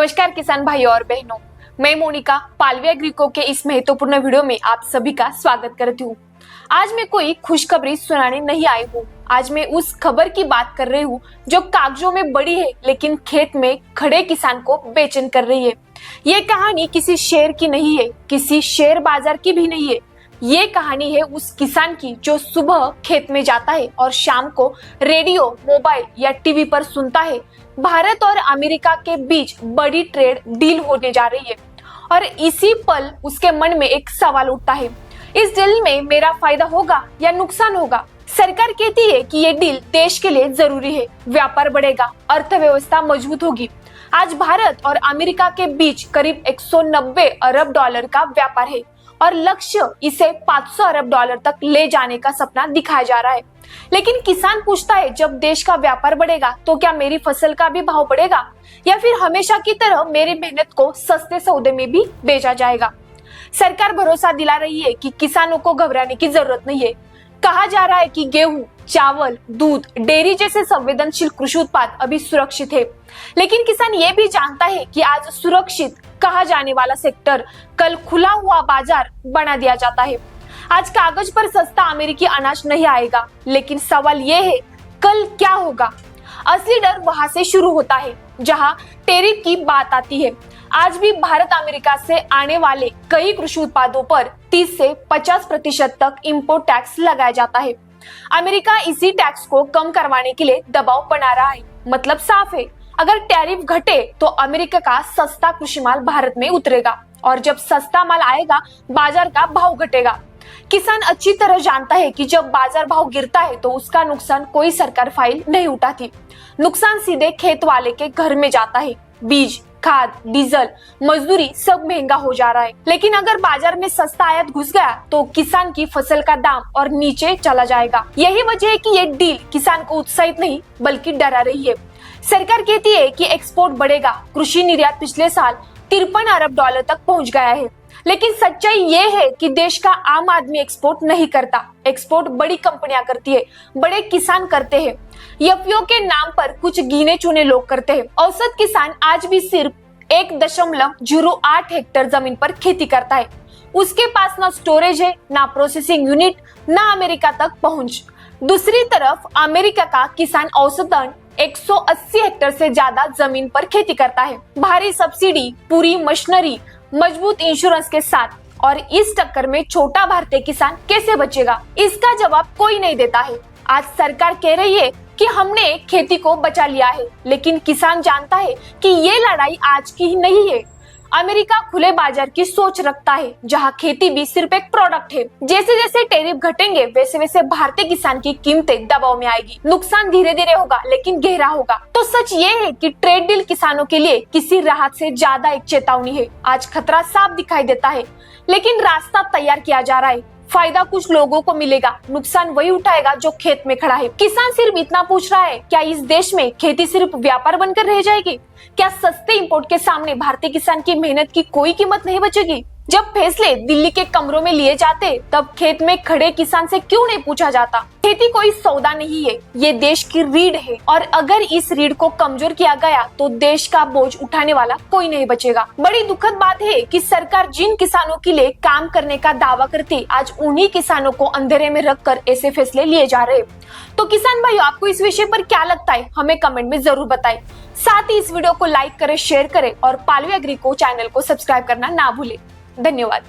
नमस्कार किसान भाइयों और बहनों, मैं मोनिका पालवे एग्रीको के इस महत्वपूर्ण वीडियो में आप सभी का स्वागत करती हूँ। आज मैं कोई खुशखबरी सुनाने नहीं आई हूँ। आज मैं उस खबर की बात कर रही हूँ जो कागजों में बड़ी है लेकिन खेत में खड़े किसान को बेचैन कर रही है। ये कहानी किसी शेर की नहीं है, किसी शेयर बाजार की भी नहीं है। ये कहानी है उस किसान की जो सुबह खेत में जाता है और शाम को रेडियो, मोबाइल या टीवी पर सुनता है भारत और अमेरिका के बीच बड़ी ट्रेड डील होने जा रही है। और इसी पल उसके मन में एक सवाल उठता है, इस डील में मेरा फायदा होगा या नुकसान होगा। सरकार कहती है कि ये डील देश के लिए जरूरी है, व्यापार बढ़ेगा, अर्थव्यवस्था मजबूत होगी। आज भारत और अमेरिका के बीच करीब 190 अरब डॉलर का व्यापार है और लक्ष्य इसे 500 अरब डॉलर तक ले जाने का सपना दिखाया जा रहा है। लेकिन किसान पूछता है, जब देश का व्यापार बढ़ेगा तो क्या मेरी फसल का भी भाव बढ़ेगा या फिर हमेशा की तरह मेरी मेहनत को सस्ते सौदे में भी बेचा जाएगा। सरकार भरोसा दिला रही है कि किसानों को घबराने की जरूरत नहीं है। कहा जा रहा है कि गेहूं, चावल, दूध, डेयरी जैसे संवेदनशील कृषि उत्पाद अभी सुरक्षित है, लेकिन किसान ये भी जानता है कि आज सुरक्षित कहा जाने वाला सेक्टर कल खुला हुआ बाजार बना दिया जाता है। आज कागज पर सस्ता अमेरिकी अनाज नहीं आएगा, लेकिन सवाल ये है कल क्या होगा। असली डर वहां से शुरू होता है जहां टैरिफ की बात आती है। आज भी भारत अमेरिका से आने वाले कई कृषि उत्पादों पर 30 से 50% तक इंपोर्ट टैक्स लगाया जाता है। अमेरिका इसी टैक्स को कम करवाने के लिए दबाव बना रहा है। मतलब साफ है, अगर टैरिफ घटे तो अमेरिका का सस्ता कृषि माल भारत में उतरेगा और जब सस्ता माल आएगा बाजार का भाव घटेगा। किसान अच्छी तरह जानता है कि जब बाजार भाव गिरता है तो उसका नुकसान कोई सरकार फाइल नहीं उठाती। नुकसान सीधे खेत वाले के घर में जाता है। बीज, खाद, डीजल, मजदूरी सब महंगा हो जा रहा है। लेकिन अगर बाजार में सस्ता आयात घुस गया तो किसान की फसल का दाम और नीचे चला जाएगा। यही वजह है कि ये डील किसान को उत्साहित नहीं बल्कि डरा रही है। सरकार कहती है कि एक्सपोर्ट बढ़ेगा। कृषि निर्यात पिछले साल 53 अरब डॉलर तक पहुंच गया है, लेकिन सच्चाई ये है कि देश का आम आदमी एक्सपोर्ट नहीं करता। एक्सपोर्ट बड़ी कंपनियां करती है, बड़े किसान करते हैं। एफपीओ के नाम पर कुछ गिने चुने लोग करते हैं। औसत किसान आज भी सिर्फ 1.08 हेक्टेयर जमीन पर खेती करता है। उसके पास ना स्टोरेज है, ना प्रोसेसिंग यूनिट, ना अमेरिका तक पहुंच। दूसरी तरफ अमेरिका का किसान औसतन 180 हेक्टेयर से ज्यादा जमीन पर खेती करता है, भारी सब्सिडी, पूरी मशीनरी, मजबूत इंश्योरेंस के साथ। और इस टक्कर में छोटा भारतीय किसान कैसे बचेगा, इसका जवाब कोई नहीं देता है। आज सरकार कह रही है कि हमने खेती को बचा लिया है, लेकिन किसान जानता है कि ये लड़ाई आज की ही नहीं है। अमेरिका खुले बाजार की सोच रखता है, जहां खेती भी सिर्फ एक प्रोडक्ट है। जैसे जैसे टैरिफ घटेंगे वैसे वैसे भारतीय किसान की कीमतें दबाव में आएगी। नुकसान धीरे धीरे होगा लेकिन गहरा होगा। तो सच ये है कि ट्रेड डील किसानों के लिए किसी राहत से ज्यादा एक चेतावनी है। आज खतरा साफ दिखाई देता है, लेकिन रास्ता तैयार किया जा रहा है। फायदा कुछ लोगों को मिलेगा, नुकसान वही उठाएगा जो खेत में खड़ा है। किसान सिर्फ इतना पूछ रहा है, क्या इस देश में खेती सिर्फ व्यापार बनकर रह जाएगी? क्या सस्ते इंपोर्ट के सामने भारतीय किसान की मेहनत की कोई कीमत नहीं बचेगी? जब फैसले दिल्ली के कमरों में लिए जाते तब खेत में खड़े किसान से क्यों नहीं पूछा जाता? खेती कोई सौदा नहीं है, ये देश की रीढ़ है और अगर इस रीढ़ को कमजोर किया गया तो देश का बोझ उठाने वाला कोई नहीं बचेगा। बड़ी दुखद बात है कि सरकार जिन किसानों के लिए काम करने का दावा करती, आज उन्हीं किसानों को अंधेरे में रखकर ऐसे फैसले लिए जा रहे। तो किसान भाइयों, आपको इस विषय पर क्या लगता है हमें कमेंट में जरूर बताएं। साथ ही इस वीडियो को लाइक करें, शेयर करें और पालवे एग्रीको चैनल को सब्सक्राइब करना ना भूलें। धन्यवाद।